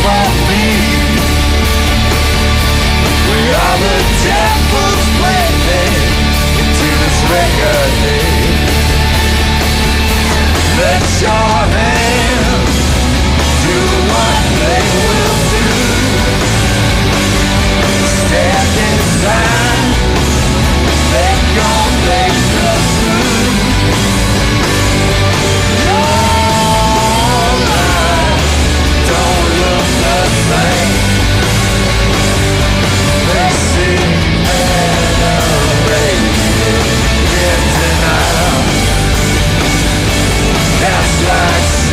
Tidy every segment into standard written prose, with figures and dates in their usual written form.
for me. We are the devil's plaything into this record day. Let your hands do what they will do. Stand inside, they gon' make the truth. Your life don't look the same. They see venerated in denial. That's like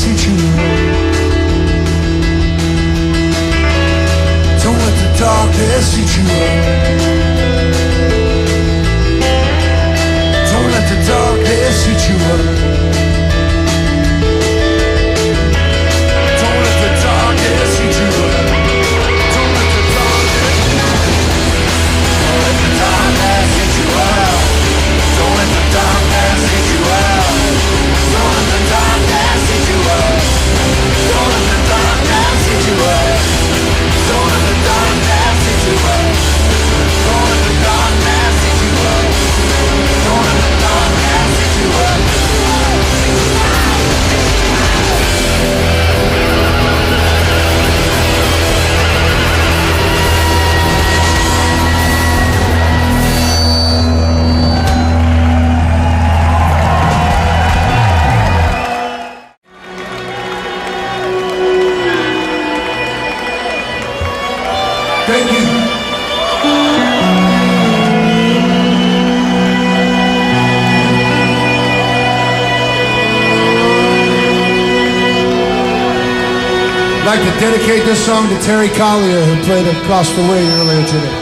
eat you up. Don't let the darkness eat you up. Don't let the darkness eat you up. Don't let the darkness eat you up. Don't let the darkness. Don't let the darkness eat you up. Don't let the darkness eat you up. Don't let the darkness eat you up. Don't let the darkness eat you up. Don't let the darkness eat you up. Don't let the darkness eat you up. Don't let the darkness eat you up. Thank you. I'd like to dedicate this song to Terry Collier, who played across the way earlier today.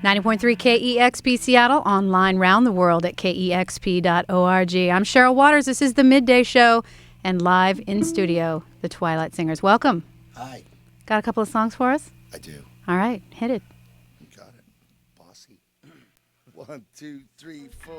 90.3 KEXP Seattle, online round the world at KEXP.org. I'm Cheryl Waters. This is the Midday Show, and live in studio, the Twilight Singers. Welcome. Hi. Got a couple of songs for us? I do. All right, hit it. You got it. Bossy. 1, 2, 3, 4.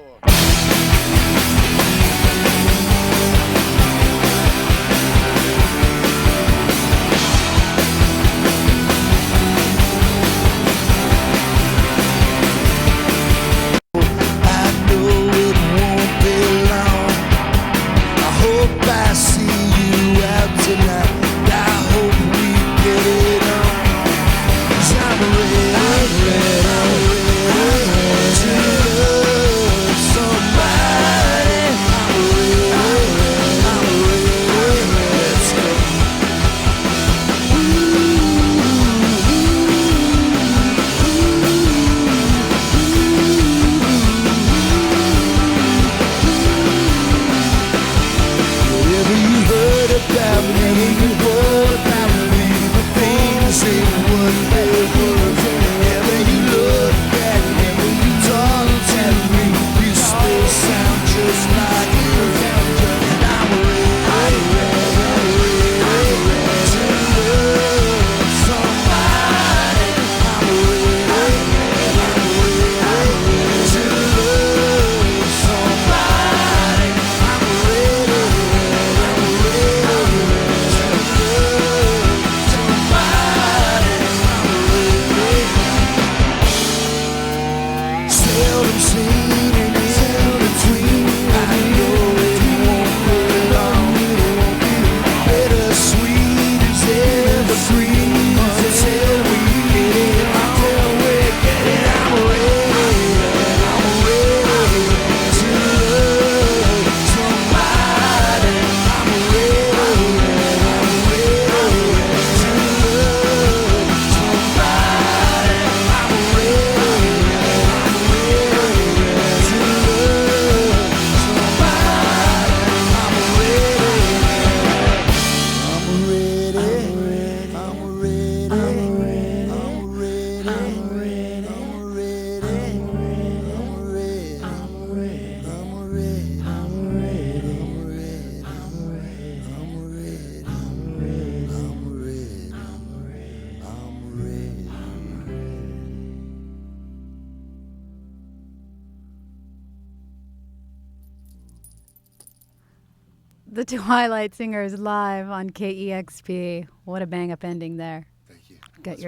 The Twilight Singers live on KEXP. What a bang-up ending there. Thank you. Got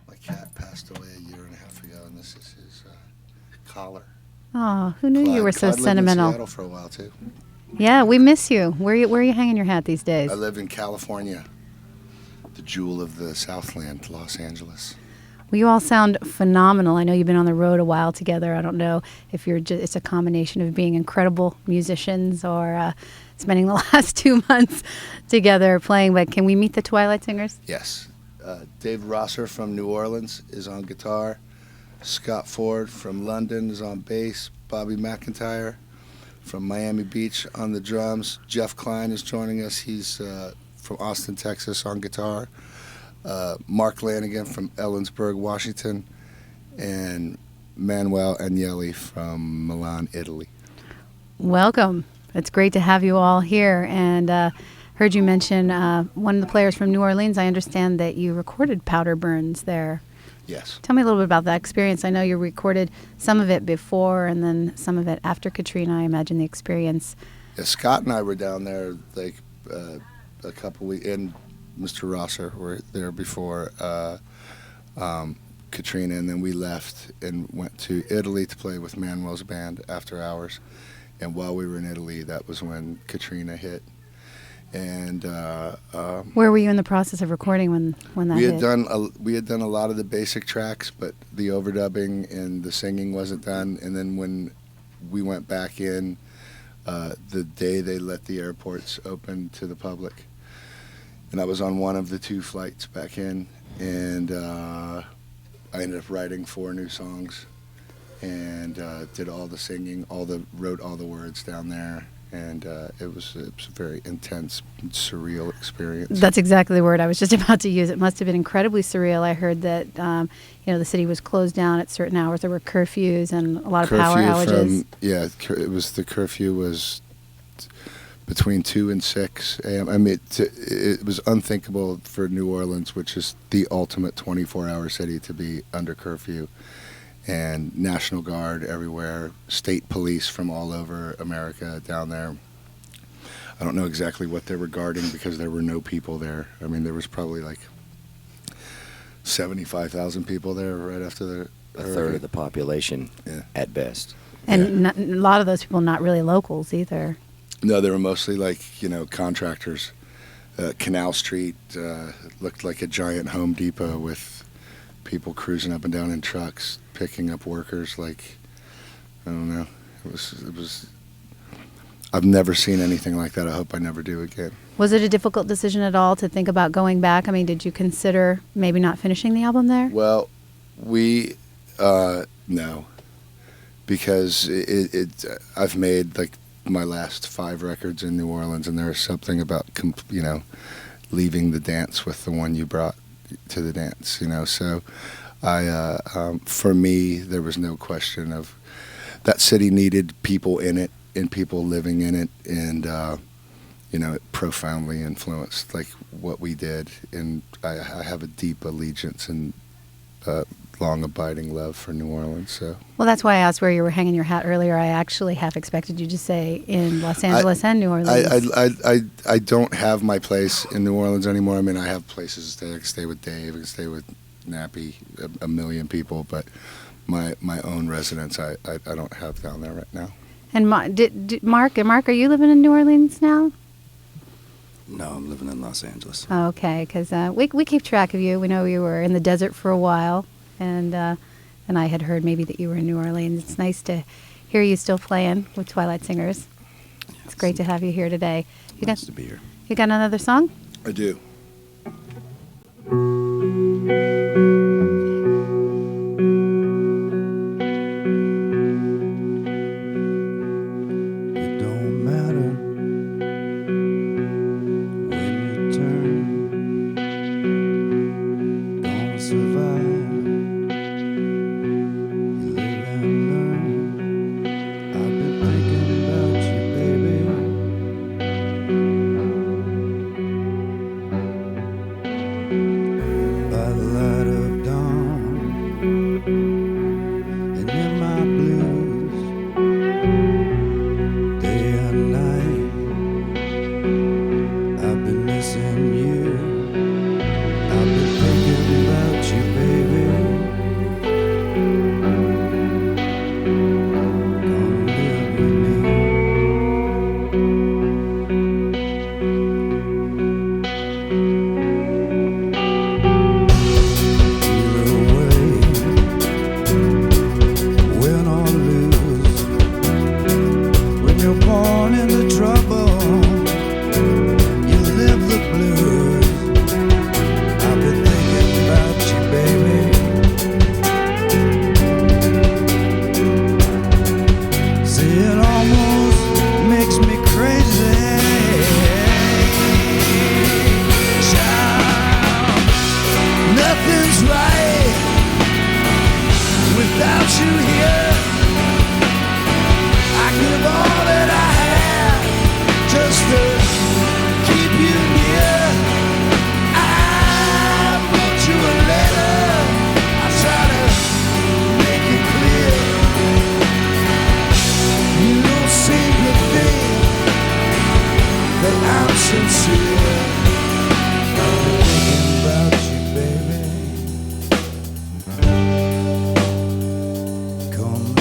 My cat passed away a year and a half ago, and this is his collar. Oh, who knew you were so Clyde sentimental? lived in Seattle for a while too. Yeah, we miss you. Where are you hanging your hat these days? I live in California, the jewel of the Southland, Los Angeles. Well, you all sound phenomenal. I know you've been on the road a while together. I don't know if it's a combination of being incredible musicians or spending the last 2 months together playing. But can we meet the Twilight Singers? Yes. Dave Rosser from New Orleans is on guitar. Scott Ford from London is on bass. Bobby McIntyre from Miami Beach on the drums. Jeff Klein is joining us. He's from Austin, Texas on guitar. Mark Lanigan from Ellensburg, Washington, and Manuel Agnelli from Milan, Italy. Welcome. It's great to have you all here. And heard you mention one of the players from New Orleans. I understand that you recorded Powder Burns there. Yes. Tell me a little bit about that experience. I know you recorded some of it before and then some of it after Katrina. I imagine the experience. Yeah, Scott and I were down there like a couple weeks, and Mr. Rosser were there before Katrina, and then we left and went to Italy to play with Manuel's band after hours. And while we were in Italy, that was when Katrina hit. And where were you in the process of recording when that hit? We had done a lot of the basic tracks, but the overdubbing and the singing wasn't done. And then when we went back in, the day they let the airports open to the public, and I was on one of the 2 flights back in, and I ended up writing 4 new songs, and did all the singing, wrote all the words down there, and it was a very intense, surreal experience. That's exactly the word I was just about to use. It must have been incredibly surreal. I heard that the city was closed down at certain hours. There were curfews and a lot of power outages. It was the curfew was between 2 and 6 a.m. I mean, it was unthinkable for New Orleans, which is the ultimate 24-hour city, to be under curfew. And National Guard everywhere, state police from all over America down there. I don't know exactly what they were guarding because there were no people there. I mean, there was probably like 75,000 people there right after the A third of the population, at best. And a lot of those people not really locals either. No, they were mostly like, contractors. Canal Street looked like a giant Home Depot with people cruising up and down in trucks, picking up workers. Like, I don't know. It was. I've never seen anything like that. I hope I never do again. Was it a difficult decision at all to think about going back? I mean, did you consider maybe not finishing the album there? Well, no, because I've made like my last 5 records in New Orleans, and there was something about leaving the dance with the one you brought to the dance. So for me, there was no question of that city needed people in it and people living in it, and it profoundly influenced like what we did, and I have a deep allegiance and long abiding love for New Orleans. So well, that's why I asked where you were hanging your hat earlier. I actually half expected you to say in Los Angeles and New Orleans. I don't have my place in New Orleans anymore. I mean, I have places to stay. I can stay with Dave, I can stay with Nappy, a million people, but my own residence I don't have down there right now. And Mark, are you living in New Orleans now? No, I'm living in Los Angeles. Okay, because we keep track of you. We know you were in the desert for a while, and I had heard maybe that you were in New Orleans. It's nice to hear you still playing with Twilight Singers. It's great to have you here today. Nice to be here. You got another song? I do. Come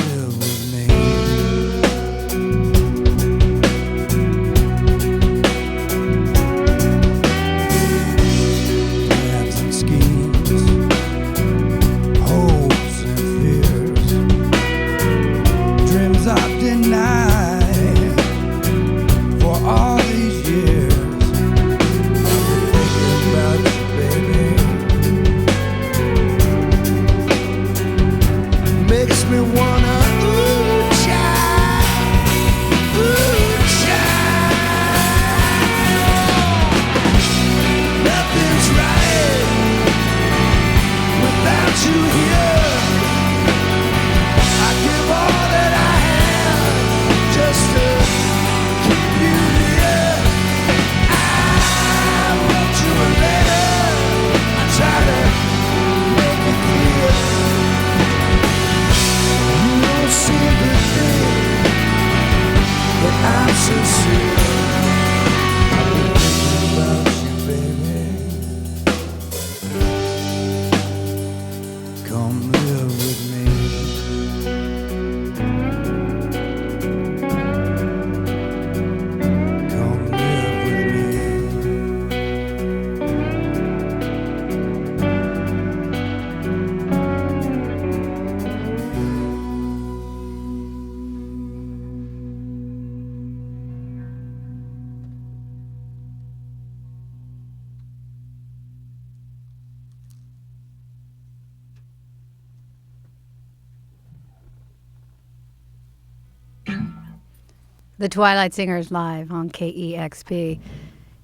The Twilight Singers live on KEXP.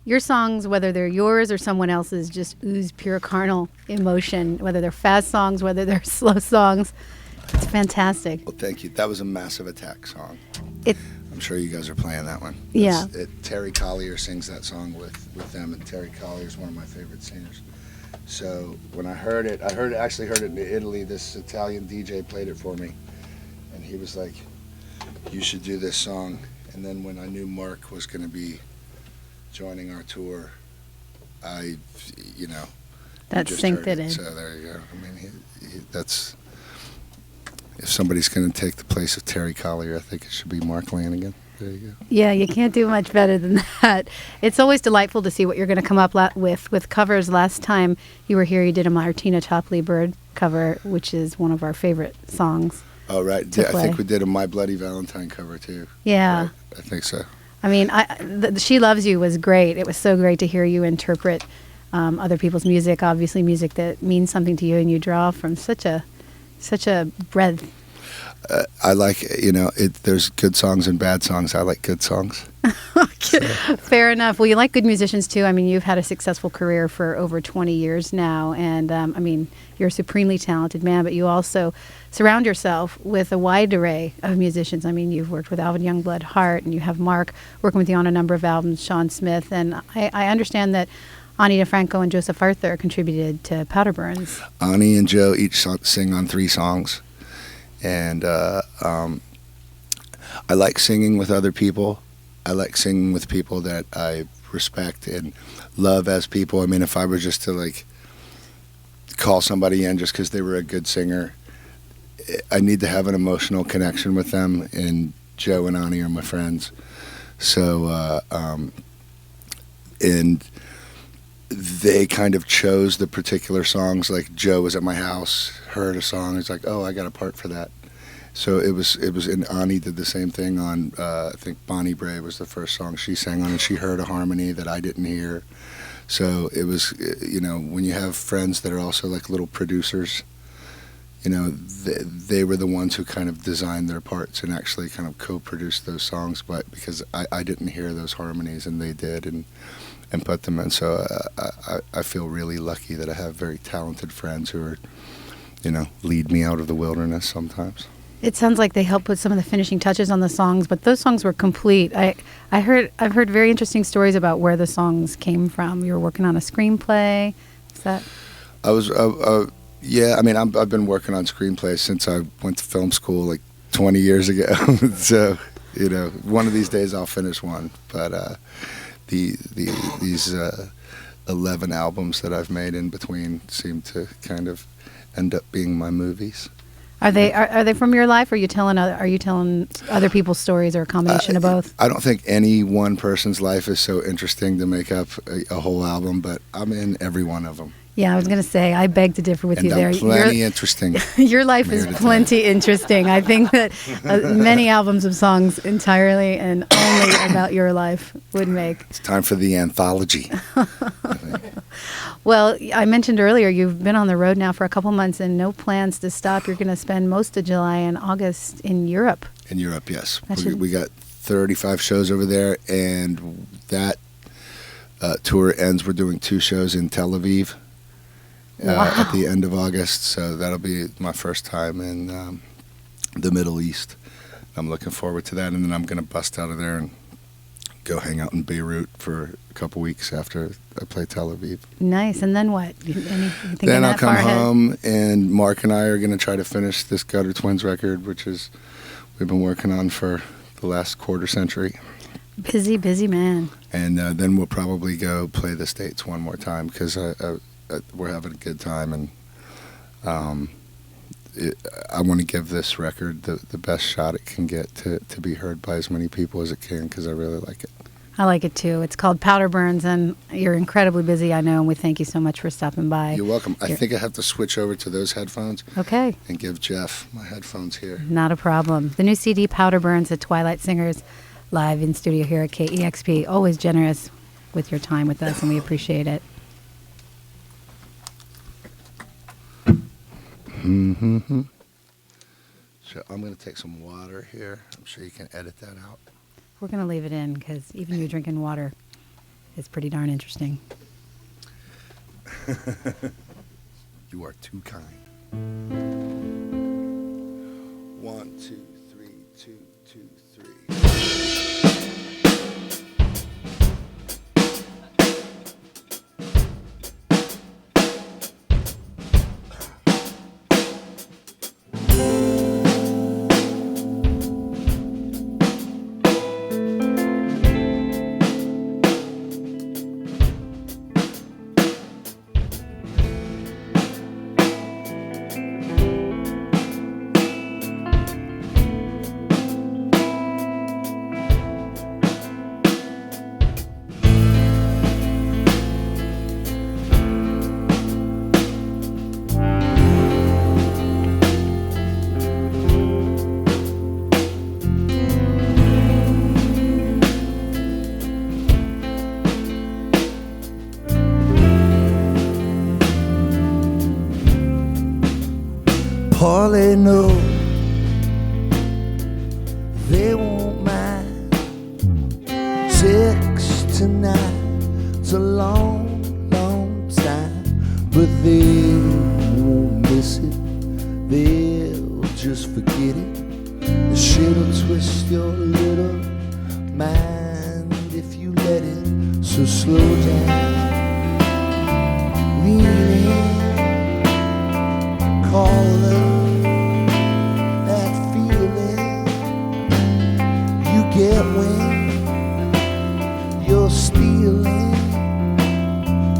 Your songs, whether they're yours or someone else's, just ooze pure carnal emotion, whether they're fast songs, whether they're slow songs. It's fantastic. Well, thank you. That was a Massive Attack song. It, I'm sure you guys are playing that one. Yeah. Terry Collier sings that song with them, and Terry Collier is one of my favorite singers. So when I heard it, actually heard it in Italy. This Italian DJ played it for me, and he was like, "You should do this song." And then when I knew Mark was going to be joining our tour, I, that just synced heard it in. So there you go. I mean, that's, if somebody's going to take the place of Terry Collier, I think it should be Mark Lanigan. There you go. Yeah, you can't do much better than that. It's always delightful to see what you're going to come up with covers. Last time you were here, you did a Martina Topley Bird cover, which is one of our favorite songs. Oh, right. Yeah, I think we did a My Bloody Valentine cover, too. Yeah. Right? I think so. I mean, She Loves You was great. It was so great to hear you interpret other people's music, obviously music that means something to you, and you draw from such a breadth. I like, there's good songs and bad songs. I like good songs. Fair enough. Well, you like good musicians, too. I mean, you've had a successful career for over 20 years now, and, I mean, you're a supremely talented man, but you also surround yourself with a wide array of musicians. I mean, you've worked with Alvin Youngblood Hart, and you have Mark working with you on a number of albums, Sean Smith, and I understand that Ani DeFranco and Joseph Arthur contributed to Powder Burns. Ani and Joe each sing on 3 songs. And I like singing with other people. I like singing with people that I respect and love as people. I mean, if I were just to call somebody in just because they were a good singer, I need to have an emotional connection with them. And Joe and Ani are my friends. So, and they kind of chose the particular songs. Like Joe was at my house, heard a song, it's like, oh, I got a part for that. So it was, and Ani did the same thing on, I think Bonnie Bray was the first song she sang on, and she heard a harmony that I didn't hear. So it was, when you have friends that are also like little producers, they were the ones who kind of designed their parts and actually kind of co-produced those songs, but because I didn't hear those harmonies and they did, and put them in. So I feel really lucky that I have very talented friends who are, lead me out of the wilderness sometimes. It sounds like they helped put some of the finishing touches on the songs, but those songs were complete. I've heard very interesting stories about where the songs came from. You were working on a screenplay. Is that? I was, yeah. I mean, I've been working on screenplays since I went to film school like 20 years ago. So, one of these days I'll finish one. But these 11 albums that I've made in between seem to kind of end up being my movies. Are they from your life, or are you telling other people's stories, or a combination of both? I don't think any one person's life is so interesting to make up a whole album, but I'm in every one of them. Yeah, I was going to say, I beg to differ with and you there. I'm plenty interesting. Your life is plenty interesting. I think that many albums of songs entirely and only about your life would make. It's time for the anthology. Well, I mentioned earlier you've been on the road now for a couple months and no plans to stop. You're going to spend most of July and August in Europe. In Europe, yes. We got 35 shows over there, and that tour ends. We're doing 2 shows in Tel Aviv. At the end of August, so that'll be my first time in the Middle East. I'm looking forward to that, and then I'm going to bust out of there and go hang out in Beirut for a couple weeks after I play Tel Aviv. Nice, and then what? Then I'll come home, and Mark and I are going to try to finish this Gutter Twins record, which is we've been working on for the last quarter century. Busy, busy man. And then we'll probably go play the States one more time, because we're having a good time, and I want to give this record the best shot it can get to be heard by as many people as it can, because I really like it. I like it too. It's called Powder Burns, and you're incredibly busy, I know, and we thank you so much for stopping by. You're welcome. I think I have to switch over to those headphones. Okay. And give Jeff my headphones here. Not a problem. The new CD, Powder Burns, at Twilight Singers, live in studio here at KEXP. Always generous with your time with us, and we appreciate it. So I'm going to take some water here. I'm sure you can edit that out. we're going to leave it in because even you drinking water is pretty darn interesting. You are too kind. 1, 2, 3, 2, 2, 3. Paulie, no, they won't mind. 6 to 9, it's a long, long time, but they won't miss it. They'll just forget it. The shit'll twist your little mind if you let it. So slow down, lean in, call her. Get when you're stealing,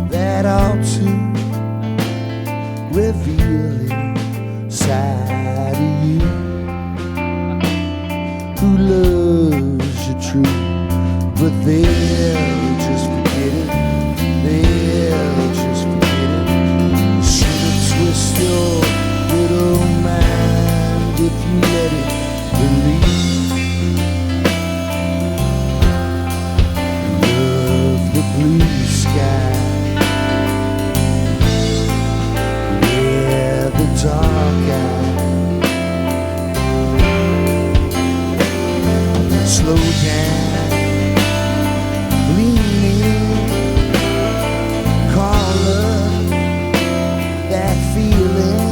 that ought to reveal inside of you who loves you true, but they'll just forget it. They'll just forget it. You should've twist your little mind if you let it believe. Blue sky, yeah, the dark eye. Slow down, lean in, call up that feeling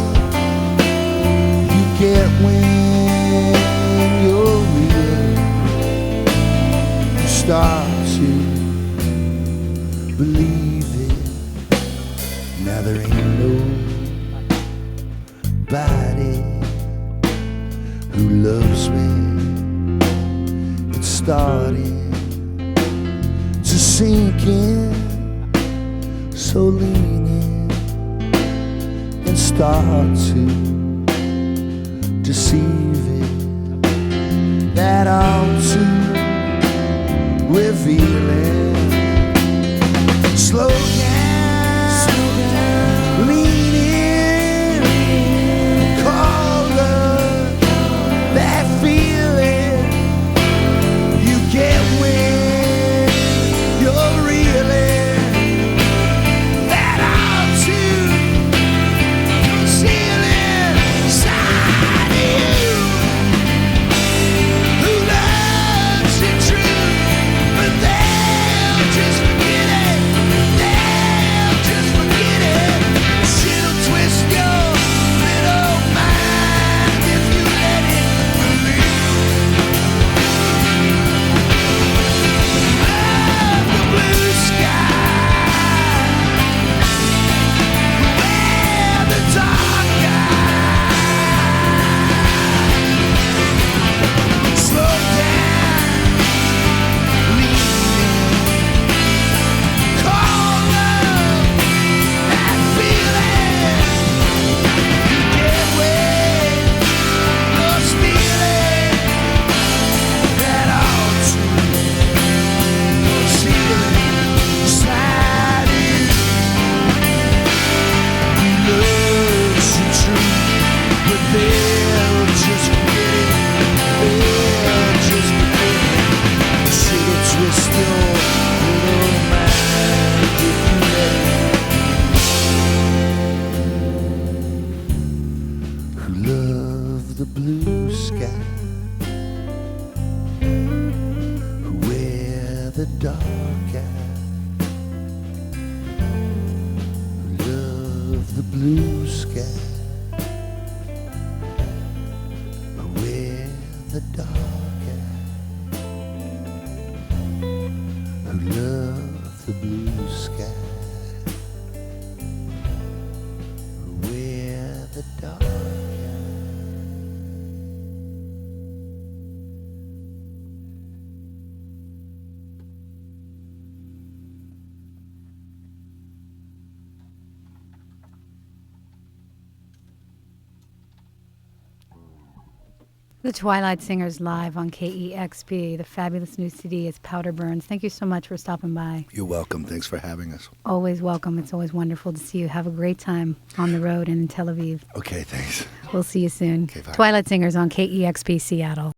you get when you're real. You start to believe it. Now there ain't nobody who loves me. It's starting to sink in, so lean in and start to deceive it. That ought to reveal it. Slow down, lean in, call up that feeling you get when you're reeling. That ought to seal inside you who loves you true, but they'll just forget it. dark eye, who love the blue sky, who wear the dark eye, who love the blue sky, who wear the dark eye. The Twilight Singers live on KEXP. The fabulous new CD is Powder Burns. Thank you so much for stopping by. You're welcome. Thanks for having us. Always welcome. It's always wonderful to see you. Have a great time on the road and in Tel Aviv. Okay, thanks. We'll see you soon. Okay, bye. Twilight Singers on KEXP Seattle.